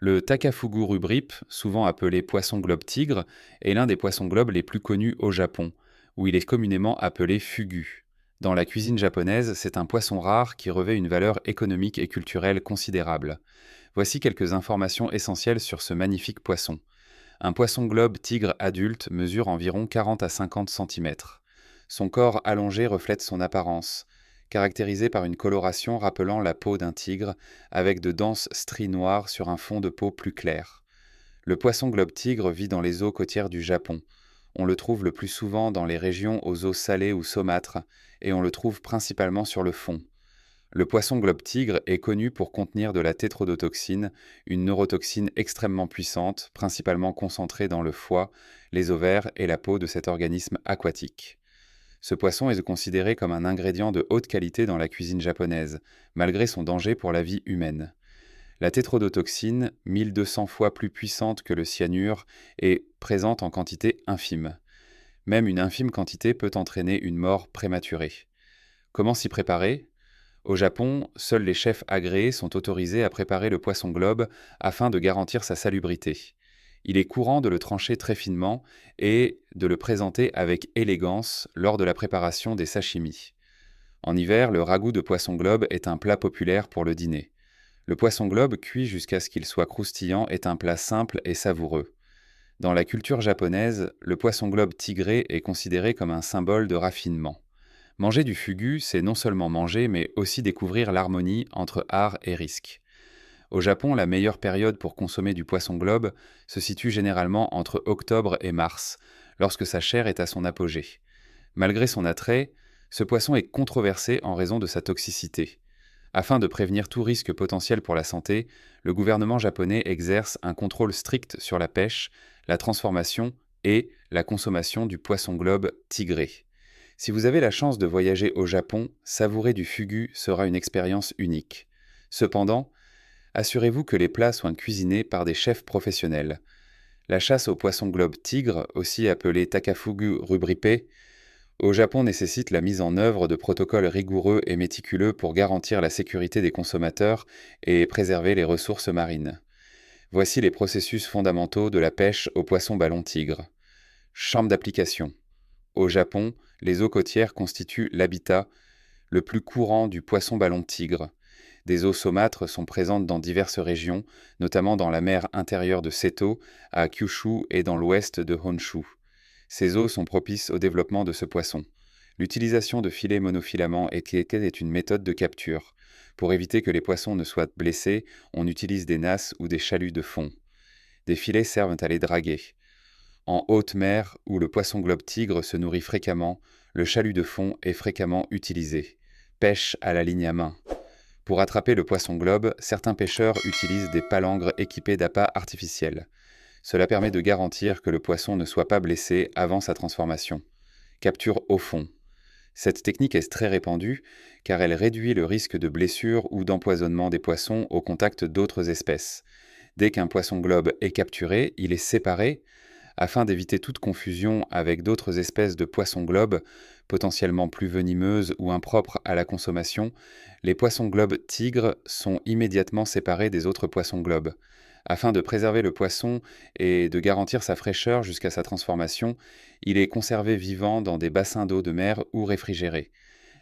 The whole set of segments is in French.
Le Takafugu rubrip, souvent appelé poisson globe tigre, est l'un des poissons globes les plus connus au Japon, où il est communément appelé fugu. Dans la cuisine japonaise, c'est un poisson rare qui revêt une valeur économique et culturelle considérable. Voici quelques informations essentielles sur ce magnifique poisson. Un poisson globe tigre adulte mesure environ 40 à 50 cm. Son corps allongé reflète son apparence, caractérisée par une coloration rappelant la peau d'un tigre, avec de denses stries noires sur un fond de peau plus clair. Le poisson globe tigre vit dans les eaux côtières du Japon. On le trouve le plus souvent dans les régions aux eaux salées ou saumâtres, et on le trouve principalement sur le fond. Le poisson globe tigre est connu pour contenir de la tétrodotoxine, une neurotoxine extrêmement puissante, principalement concentrée dans le foie, les ovaires et la peau de cet organisme aquatique. Ce poisson est considéré comme un ingrédient de haute qualité dans la cuisine japonaise, malgré son danger pour la vie humaine. La tétrodotoxine, 1200 fois plus puissante que le cyanure, est présente en quantité infime. Même une infime quantité peut entraîner une mort prématurée. Comment s'y préparer ? Au Japon, seuls les chefs agréés sont autorisés à préparer le poisson globe afin de garantir sa salubrité. Il est courant de le trancher très finement et de le présenter avec élégance lors de la préparation des sashimi. En hiver, le ragoût de poisson globe est un plat populaire pour le dîner. Le poisson globe cuit jusqu'à ce qu'il soit croustillant est un plat simple et savoureux. Dans la culture japonaise, le poisson globe tigré est considéré comme un symbole de raffinement. Manger du fugu, c'est non seulement manger, mais aussi découvrir l'harmonie entre art et risque. Au Japon, la meilleure période pour consommer du poisson globe se situe généralement entre octobre et mars, lorsque sa chair est à son apogée. Malgré son attrait, ce poisson est controversé en raison de sa toxicité. Afin de prévenir tout risque potentiel pour la santé, le gouvernement japonais exerce un contrôle strict sur la pêche, la transformation et la consommation du poisson globe tigré. Si vous avez la chance de voyager au Japon, savourer du fugu sera une expérience unique. Cependant, assurez-vous que les plats soient cuisinés par des chefs professionnels. La chasse au poisson globe tigre, aussi appelé Takafugu rubripe, au Japon nécessite la mise en œuvre de protocoles rigoureux et méticuleux pour garantir la sécurité des consommateurs et préserver les ressources marines. Voici les processus fondamentaux de la pêche au poisson ballon tigre. Chambre d'application. Au Japon, les eaux côtières constituent l'habitat le plus courant du poisson ballon tigre. Des eaux saumâtres sont présentes dans diverses régions, notamment dans la mer intérieure de Seto, à Kyushu et dans l'ouest de Honshu. Ces eaux sont propices au développement de ce poisson. L'utilisation de filets monofilaments est une méthode de capture. Pour éviter que les poissons ne soient blessés, on utilise des nasses ou des chaluts de fond. Des filets servent à les draguer. En haute mer, où le poisson globe tigre se nourrit fréquemment, le chalut de fond est fréquemment utilisé. Pêche à la ligne à main. Pour attraper le poisson globe, certains pêcheurs utilisent des palangres équipées d'appâts artificiels. Cela permet de garantir que le poisson ne soit pas blessé avant sa transformation. Capture au fond. Cette technique est très répandue car elle réduit le risque de blessure ou d'empoisonnement des poissons au contact d'autres espèces. Dès qu'un poisson globe est capturé, il est séparé afin d'éviter toute confusion avec d'autres espèces de poissons globes, potentiellement plus venimeuses ou impropres à la consommation. Les poissons globes tigres sont immédiatement séparés des autres poissons globes. Afin de préserver le poisson et de garantir sa fraîcheur jusqu'à sa transformation, il est conservé vivant dans des bassins d'eau de mer ou réfrigéré.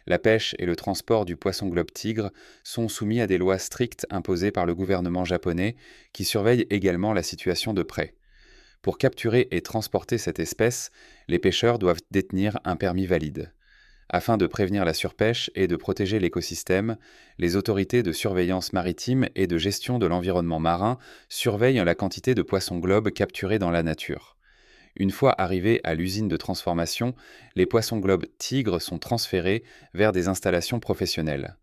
La pêche et le transport du poisson globe tigre sont soumis à des lois strictes imposées par le gouvernement japonais, qui surveille également la situation de près. Pour capturer et transporter cette espèce, les pêcheurs doivent détenir un permis valide. Afin de prévenir la surpêche et de protéger l'écosystème, les autorités de surveillance maritime et de gestion de l'environnement marin surveillent la quantité de poissons globes capturés dans la nature. Une fois arrivés à l'usine de transformation, les poissons globes tigres sont transférés vers des installations professionnelles.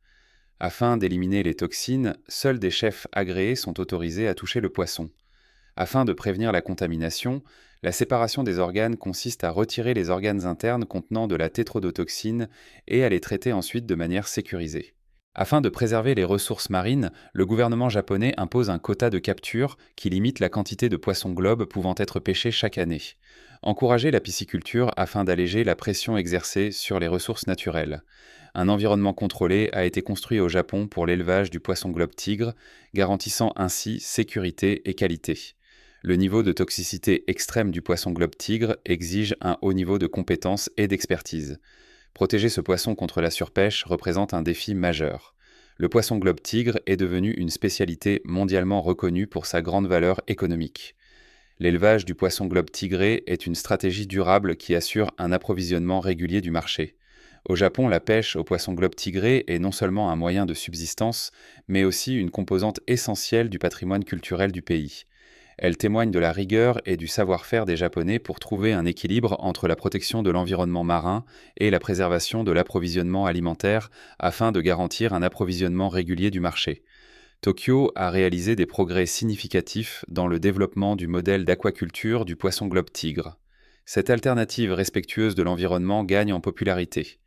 Afin d'éliminer les toxines, seuls des chefs agréés sont autorisés à toucher le poisson. Afin de prévenir la contamination, la séparation des organes consiste à retirer les organes internes contenant de la tétrodotoxine et à les traiter ensuite de manière sécurisée. Afin de préserver les ressources marines, le gouvernement japonais impose un quota de capture qui limite la quantité de poissons globes pouvant être pêchés chaque année. Encourager la pisciculture afin d'alléger la pression exercée sur les ressources naturelles. Un environnement contrôlé a été construit au Japon pour l'élevage du poisson globe tigre, garantissant ainsi sécurité et qualité. Le niveau de toxicité extrême du poisson globe tigre exige un haut niveau de compétence et d'expertise. Protéger ce poisson contre la surpêche représente un défi majeur. Le poisson globe tigre est devenu une spécialité mondialement reconnue pour sa grande valeur économique. L'élevage du poisson globe tigré est une stratégie durable qui assure un approvisionnement régulier du marché. Au Japon, la pêche au poisson globe tigré est non seulement un moyen de subsistance, mais aussi une composante essentielle du patrimoine culturel du pays. Elle témoigne de la rigueur et du savoir-faire des Japonais pour trouver un équilibre entre la protection de l'environnement marin et la préservation de l'approvisionnement alimentaire afin de garantir un approvisionnement régulier du marché. Tokyo a réalisé des progrès significatifs dans le développement du modèle d'aquaculture du poisson globe tigre. Cette alternative respectueuse de l'environnement gagne en popularité.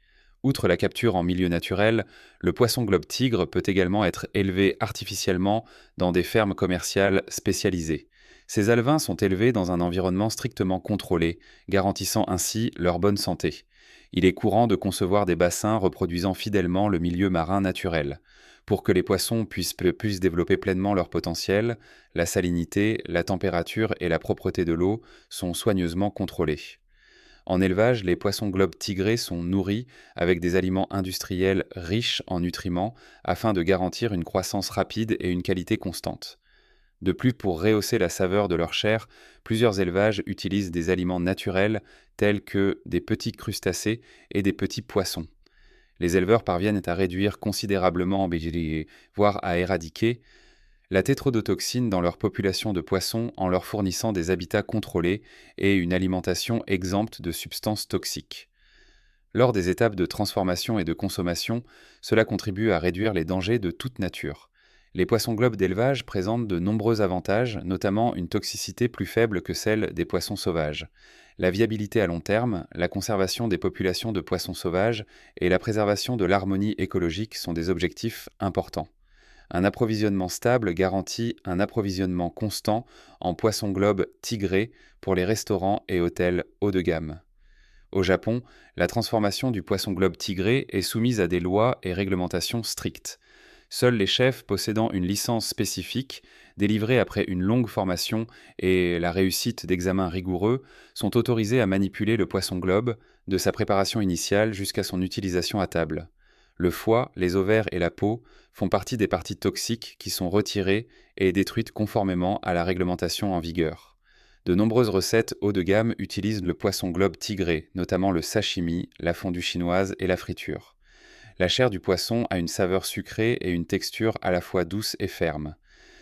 Outre la capture en milieu naturel, le poisson globe tigre peut également être élevé artificiellement dans des fermes commerciales spécialisées. Ces alevins sont élevés dans un environnement strictement contrôlé, garantissant ainsi leur bonne santé. Il est courant de concevoir des bassins reproduisant fidèlement le milieu marin naturel. Pour que les poissons puissent développer pleinement leur potentiel, la salinité, la température et la propreté de l'eau sont soigneusement contrôlées. En élevage, les poissons globes tigrés sont nourris avec des aliments industriels riches en nutriments afin de garantir une croissance rapide et une qualité constante. De plus, pour rehausser la saveur de leur chair, plusieurs élevages utilisent des aliments naturels tels que des petits crustacés et des petits poissons. Les éleveurs parviennent à réduire considérablement, voire à éradiquer, la tétrodotoxine dans leur population de poissons en leur fournissant des habitats contrôlés et une alimentation exempte de substances toxiques. Lors des étapes de transformation et de consommation, cela contribue à réduire les dangers de toute nature. Les poissons globes d'élevage présentent de nombreux avantages, notamment une toxicité plus faible que celle des poissons sauvages. La viabilité à long terme, la conservation des populations de poissons sauvages et la préservation de l'harmonie écologique sont des objectifs importants. Un approvisionnement stable garantit un approvisionnement constant en poissons globes tigrés pour les restaurants et hôtels haut de gamme. Au Japon, la transformation du poisson globe tigré est soumise à des lois et réglementations strictes. Seuls les chefs possédant une licence spécifique, délivrée après une longue formation et la réussite d'examens rigoureux, sont autorisés à manipuler le poisson globe, de sa préparation initiale jusqu'à son utilisation à table. Le foie, les ovaires et la peau font partie des parties toxiques qui sont retirées et détruites conformément à la réglementation en vigueur. De nombreuses recettes haut de gamme utilisent le poisson globe tigré, notamment le sashimi, la fondue chinoise et la friture. La chair du poisson a une saveur sucrée et une texture à la fois douce et ferme.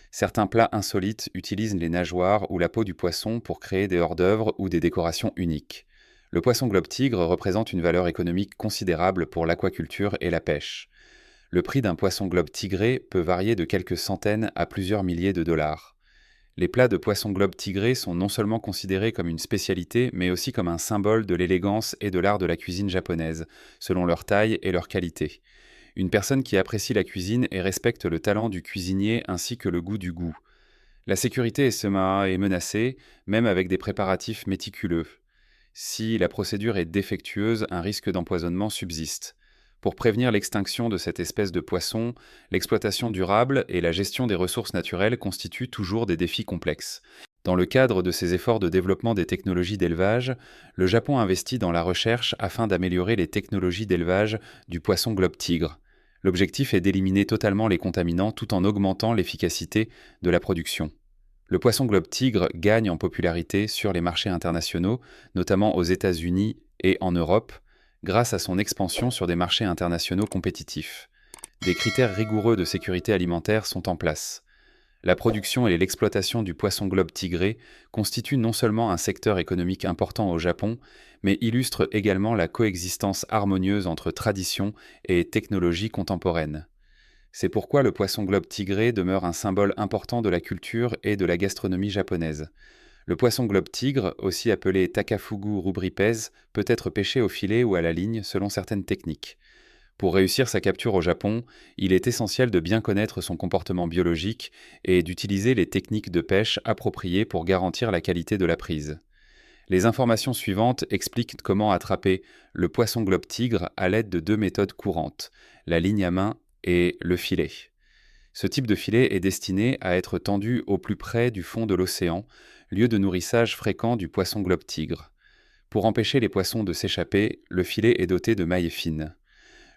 Certains plats insolites utilisent les nageoires ou la peau du poisson pour créer des hors-d'œuvre ou des décorations uniques. Le poisson globe tigre représente une valeur économique considérable pour l'aquaculture et la pêche. Le prix d'un poisson globe tigré peut varier de quelques centaines à plusieurs milliers de dollars. Les plats de poisson globe tigré sont non seulement considérés comme une spécialité, mais aussi comme un symbole de l'élégance et de l'art de la cuisine japonaise, selon leur taille et leur qualité. Une personne qui apprécie la cuisine et respecte le talent du cuisinier ainsi que le goût du goût. La sécurité est menacée, même avec des préparatifs méticuleux. Si la procédure est défectueuse, un risque d'empoisonnement subsiste. Pour prévenir l'extinction de cette espèce de poisson, l'exploitation durable et la gestion des ressources naturelles constituent toujours des défis complexes. Dans le cadre de ses efforts de développement des technologies d'élevage, le Japon investit dans la recherche afin d'améliorer les technologies d'élevage du poisson globe tigre. L'objectif est d'éliminer totalement les contaminants tout en augmentant l'efficacité de la production. Le poisson globe tigre gagne en popularité sur les marchés internationaux, notamment aux États-Unis et en Europe, grâce à son expansion sur des marchés internationaux compétitifs. Des critères rigoureux de sécurité alimentaire sont en place. La production et l'exploitation du poisson globe tigré constituent non seulement un secteur économique important au Japon, mais illustrent également la coexistence harmonieuse entre tradition et technologie contemporaine. C'est pourquoi le poisson globe tigré demeure un symbole important de la culture et de la gastronomie japonaise. Le poisson globe tigre, aussi appelé takafugu rubripes, peut être pêché au filet ou à la ligne selon certaines techniques. Pour réussir sa capture au Japon, il est essentiel de bien connaître son comportement biologique et d'utiliser les techniques de pêche appropriées pour garantir la qualité de la prise. Les informations suivantes expliquent comment attraper le poisson globe tigre à l'aide de deux méthodes courantes, la ligne à main et le filet. Ce type de filet est destiné à être tendu au plus près du fond de l'océan, lieu de nourrissage fréquent du poisson globe tigre. Pour empêcher les poissons de s'échapper, le filet est doté de mailles fines.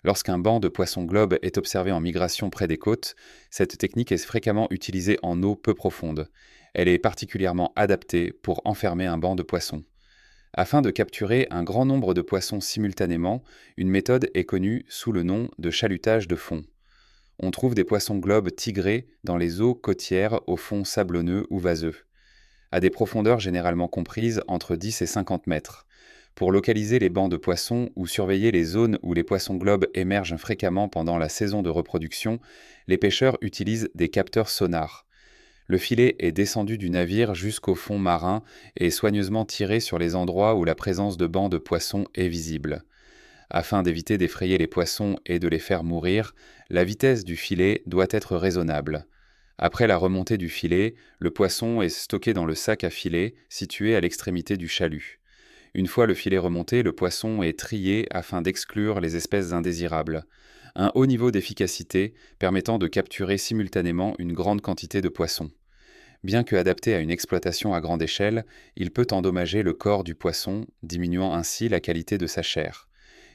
Lorsqu'un banc de poissons globe est observé en migration près des côtes, cette technique est fréquemment utilisée en eau peu profonde. Elle est particulièrement adaptée pour enfermer un banc de poissons. Afin de capturer un grand nombre de poissons simultanément, une méthode est connue sous le nom de chalutage de fond. On trouve des poissons globes tigrés dans les eaux côtières au fond sablonneux ou vaseux, à des profondeurs généralement comprises entre 10 et 50 mètres. Pour localiser les bancs de poissons ou surveiller les zones où les poissons globes émergent fréquemment pendant la saison de reproduction, les pêcheurs utilisent des capteurs sonars. Le filet est descendu du navire jusqu'au fond marin et soigneusement tiré sur les endroits où la présence de bancs de poissons est visible. Afin d'éviter d'effrayer les poissons et de les faire mourir, la vitesse du filet doit être raisonnable. Après la remontée du filet, le poisson est stocké dans le sac à filet situé à l'extrémité du chalut. Une fois le filet remonté, le poisson est trié afin d'exclure les espèces indésirables. Un haut niveau d'efficacité permettant de capturer simultanément une grande quantité de poissons. Bien que adapté à une exploitation à grande échelle, il peut endommager le corps du poisson, diminuant ainsi la qualité de sa chair.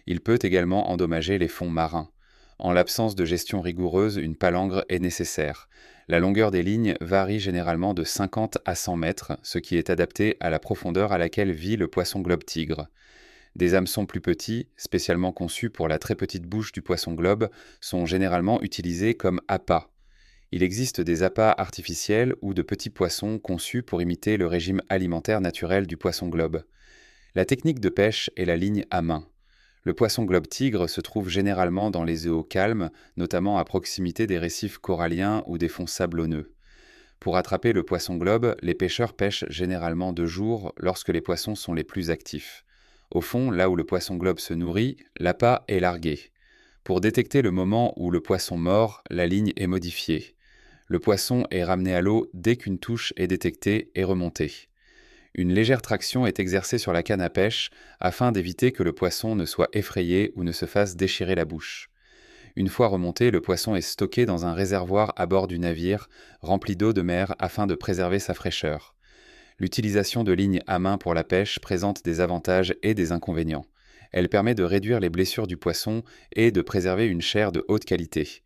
Il peut également endommager les fonds marins. En l'absence de gestion rigoureuse, une palangre est nécessaire. La longueur des lignes varie généralement de 50 à 100 mètres, ce qui est adapté à la profondeur à laquelle vit le poisson globe tigre. Des hameçons plus petits, spécialement conçus pour la très petite bouche du poisson globe, sont généralement utilisés comme appâts. Il existe des appâts artificiels ou de petits poissons conçus pour imiter le régime alimentaire naturel du poisson globe. La technique de pêche est la ligne à main. Le poisson globe tigre se trouve généralement dans les eaux calmes, notamment à proximité des récifs coralliens ou des fonds sablonneux. Pour attraper le poisson globe, les pêcheurs pêchent généralement de jour lorsque les poissons sont les plus actifs. Au fond, là où le poisson globe se nourrit, l'appât est largué. Pour détecter le moment où le poisson mord, la ligne est modifiée. Le poisson est ramené à l'eau dès qu'une touche est détectée et remontée. Une légère traction est exercée sur la canne à pêche afin d'éviter que le poisson ne soit effrayé ou ne se fasse déchirer la bouche. Une fois remonté, le poisson est stocké dans un réservoir à bord du navire, rempli d'eau de mer afin de préserver sa fraîcheur. L'utilisation de lignes à main pour la pêche présente des avantages et des inconvénients. Elle permet de réduire les blessures du poisson et de préserver une chair de haute qualité.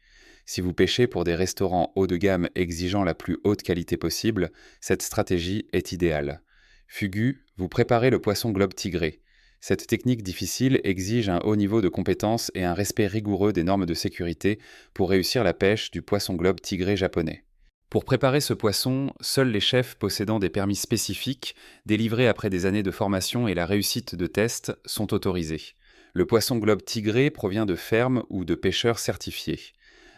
Si vous pêchez pour des restaurants haut de gamme exigeant la plus haute qualité possible, cette stratégie est idéale. Fugu, vous préparez le poisson globe tigré. Cette technique difficile exige un haut niveau de compétence et un respect rigoureux des normes de sécurité pour réussir la pêche du poisson globe tigré japonais. Pour préparer ce poisson, seuls les chefs possédant des permis spécifiques, délivrés après des années de formation et la réussite de tests, sont autorisés. Le poisson globe tigré provient de fermes ou de pêcheurs certifiés.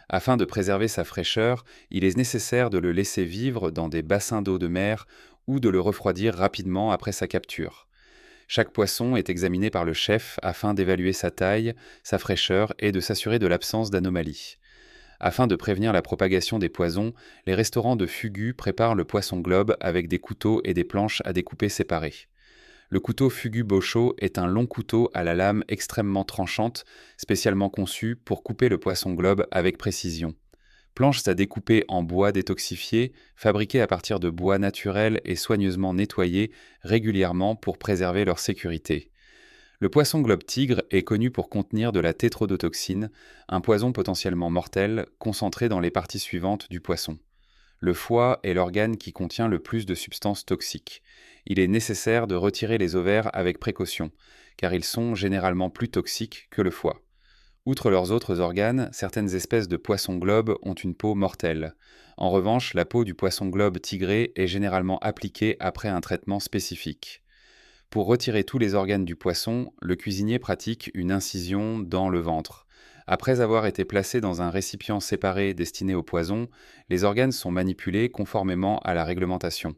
Afin de préserver sa fraîcheur, il est nécessaire de le laisser vivre dans des bassins d'eau de mer ou de le refroidir rapidement après sa capture. Chaque poisson est examiné par le chef afin d'évaluer sa taille, sa fraîcheur et de s'assurer de l'absence d'anomalies. Afin de prévenir la propagation des poisons, les restaurants de Fugu préparent le poisson globe avec des couteaux et des planches à découper séparées. Le couteau Fugu Bosho est un long couteau à la lame extrêmement tranchante, spécialement conçu pour couper le poisson globe avec précision. Planches à découper en bois détoxifié, fabriquées à partir de bois naturel et soigneusement nettoyés régulièrement pour préserver leur sécurité. Le poisson globe tigre est connu pour contenir de la tétrodotoxine, un poison potentiellement mortel concentré dans les parties suivantes du poisson. Le foie est l'organe qui contient le plus de substances toxiques. Il est nécessaire de retirer les ovaires avec précaution, car ils sont généralement plus toxiques que le foie. Outre leurs autres organes, certaines espèces de poissons globes ont une peau mortelle. En revanche, la peau du poisson globe tigré est généralement appliquée après un traitement spécifique. Pour retirer tous les organes du poisson, le cuisinier pratique une incision dans le ventre. Après avoir été placés dans un récipient séparé destiné au poison, les organes sont manipulés conformément à la réglementation.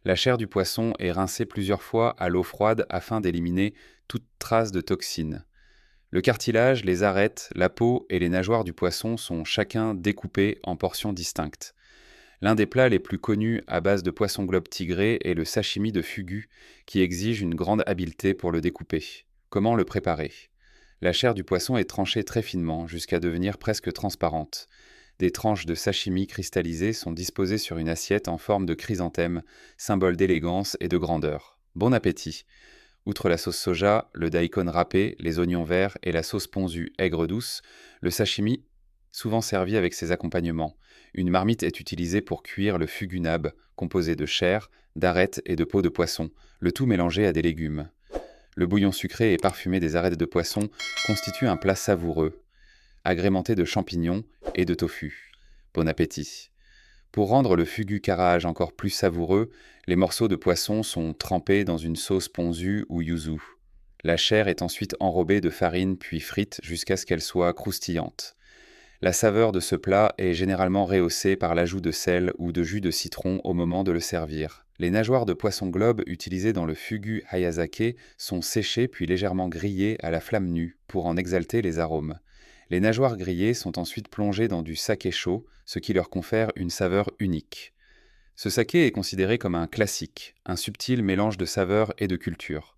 La chair du poisson est rincée plusieurs fois à l'eau froide afin d'éliminer toute trace de toxines. Le cartilage, les arêtes, la peau et les nageoires du poisson sont chacun découpés en portions distinctes. L'un des plats les plus connus à base de poisson globe tigré est le sashimi de fugu, qui exige une grande habileté pour le découper. Comment le préparer? La chair du poisson est tranchée très finement, jusqu'à devenir presque transparente. Des tranches de sashimi cristallisées sont disposées sur une assiette en forme de chrysanthème, symbole d'élégance et de grandeur. Bon appétit! Outre la sauce soja, le daikon râpé, les oignons verts et la sauce ponzu aigre-douce, le sashimi, souvent servi avec ses accompagnements. Une marmite est utilisée pour cuire le fugunab, composé de chair, d'arêtes et de peau de poisson, le tout mélangé à des légumes. Le bouillon sucré et parfumé des arêtes de poisson constitue un plat savoureux, agrémenté de champignons et de tofu. Bon appétit! Pour rendre le fugu karaage encore plus savoureux, les morceaux de poisson sont trempés dans une sauce ponzu ou yuzu. La chair est ensuite enrobée de farine puis frite jusqu'à ce qu'elle soit croustillante. La saveur de ce plat est généralement rehaussée par l'ajout de sel ou de jus de citron au moment de le servir. Les nageoires de poisson globe utilisées dans le fugu hayazake sont séchées puis légèrement grillées à la flamme nue pour en exalter les arômes. Les nageoires grillées sont ensuite plongées dans du saké chaud, ce qui leur confère une saveur unique. Ce saké est considéré comme un classique, un subtil mélange de saveurs et de culture.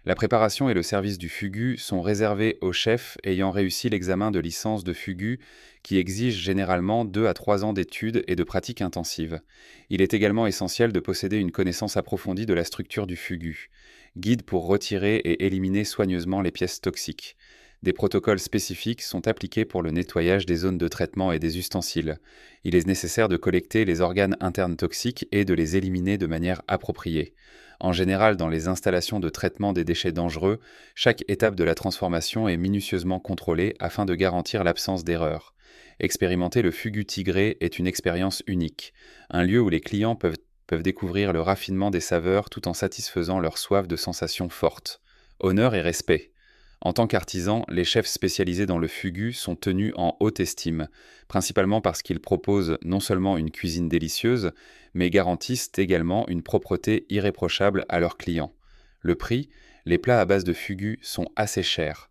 La préparation et le service du fugu sont réservés aux chefs ayant réussi l'examen de licence de fugu, qui exige généralement 2 à 3 ans d'études et de pratiques intensives. Il est également essentiel de posséder une connaissance approfondie de la structure du fugu, guide pour retirer et éliminer soigneusement les pièces toxiques. Des protocoles spécifiques sont appliqués pour le nettoyage des zones de traitement et des ustensiles. Il est nécessaire de collecter les organes internes toxiques et de les éliminer de manière appropriée. En général, dans les installations de traitement des déchets dangereux, chaque étape de la transformation est minutieusement contrôlée afin de garantir l'absence d'erreur. Expérimenter le fugu tigré est une expérience unique, un lieu où les clients peuvent découvrir le raffinement des saveurs tout en satisfaisant leur soif de sensations fortes. Honneur et respect. En tant qu'artisans, les chefs spécialisés dans le fugu sont tenus en haute estime, principalement parce qu'ils proposent non seulement une cuisine délicieuse, mais garantissent également une propreté irréprochable à leurs clients. Le prix, les plats à base de fugu sont assez chers.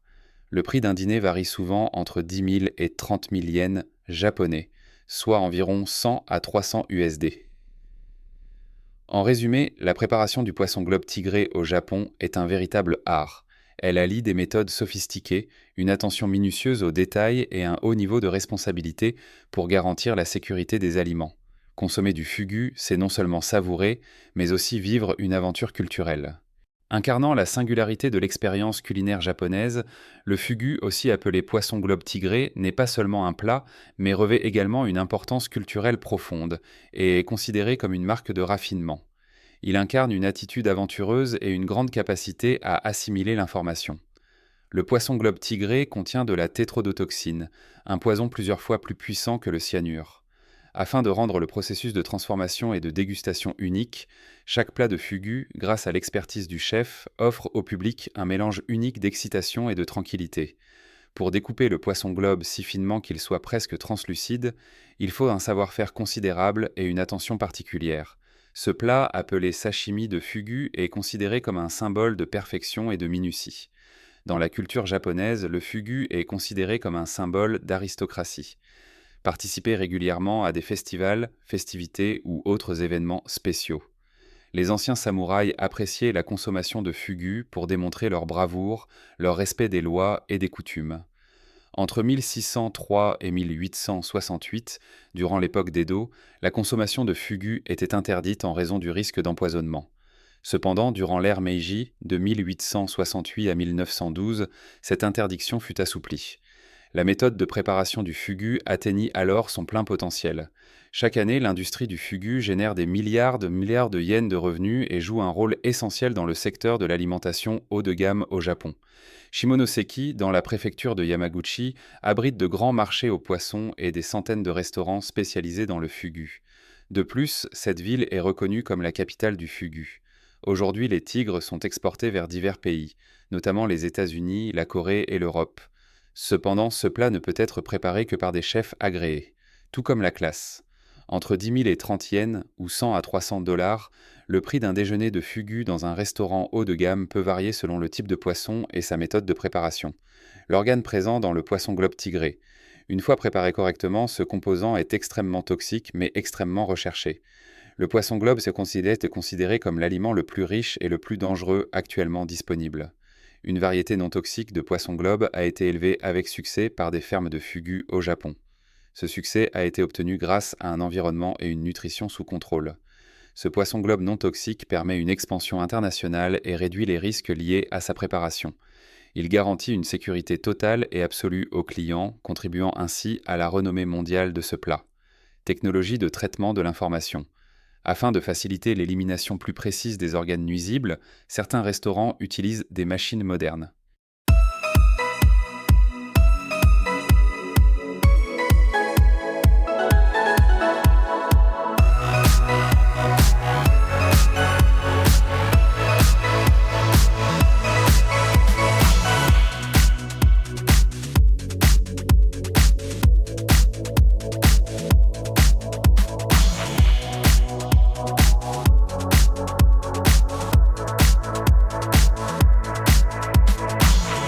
Le prix d'un dîner varie souvent entre 10 000 et 30 000 yens japonais, soit environ 100 à 300 USD. En résumé, la préparation du poisson globe tigré au Japon est un véritable art. Elle allie des méthodes sophistiquées, une attention minutieuse aux détails et un haut niveau de responsabilité pour garantir la sécurité des aliments. Consommer du fugu, c'est non seulement savourer, mais aussi vivre une aventure culturelle. Incarnant la singularité de l'expérience culinaire japonaise, le fugu, aussi appelé poisson globe tigré, n'est pas seulement un plat, mais revêt également une importance culturelle profonde et est considéré comme une marque de raffinement. Il incarne une attitude aventureuse et une grande capacité à assimiler l'information. Le poisson globe tigré contient de la tétrodotoxine, un poison plusieurs fois plus puissant que le cyanure. Afin de rendre le processus de transformation et de dégustation unique, chaque plat de fugu, grâce à l'expertise du chef, offre au public un mélange unique d'excitation et de tranquillité. Pour découper le poisson globe si finement qu'il soit presque translucide, il faut un savoir-faire considérable et une attention particulière. Ce plat, appelé sashimi de fugu, est considéré comme un symbole de perfection et de minutie. Dans la culture japonaise, le fugu est considéré comme un symbole d'aristocratie. Participer régulièrement à des festivals, festivités ou autres événements spéciaux. Les anciens samouraïs appréciaient la consommation de fugu pour démontrer leur bravoure, leur respect des lois et des coutumes. Entre 1603 et 1868, durant l'époque d'Edo, la consommation de fugu était interdite en raison du risque d'empoisonnement. Cependant, durant l'ère Meiji, de 1868 à 1912, cette interdiction fut assouplie. La méthode de préparation du fugu atteignit alors son plein potentiel. Chaque année, l'industrie du fugu génère des milliards de yens de revenus et joue un rôle essentiel dans le secteur de l'alimentation haut de gamme au Japon. Shimonoseki, dans la préfecture de Yamaguchi, abrite de grands marchés aux poissons et des centaines de restaurants spécialisés dans le fugu. De plus, cette ville est reconnue comme la capitale du fugu. Aujourd'hui, les tigres sont exportés vers divers pays, notamment les États-Unis, la Corée et l'Europe. Cependant, ce plat ne peut être préparé que par des chefs agréés, tout comme la classe. Entre 10 000 et 30 yens, ou 100 à 300 $, le prix d'un déjeuner de fugu dans un restaurant haut de gamme peut varier selon le type de poisson et sa méthode de préparation. l'organe présent dans le poisson globe tigré. Une fois préparé correctement, ce composant est extrêmement toxique mais extrêmement recherché. Le poisson globe est considéré comme l'aliment le plus riche et le plus dangereux actuellement disponible. Une variété non toxique de poisson globe a été élevée avec succès par des fermes de fugu au Japon. Ce succès a été obtenu grâce à un environnement et une nutrition sous contrôle. Ce poisson globe non toxique permet une expansion internationale et réduit les risques liés à sa préparation. Il garantit une sécurité totale et absolue aux clients, contribuant ainsi à la renommée mondiale de ce plat. Technologie de traitement de l'information. Afin de faciliter l'élimination plus précise des organes nuisibles, certains restaurants utilisent des machines modernes.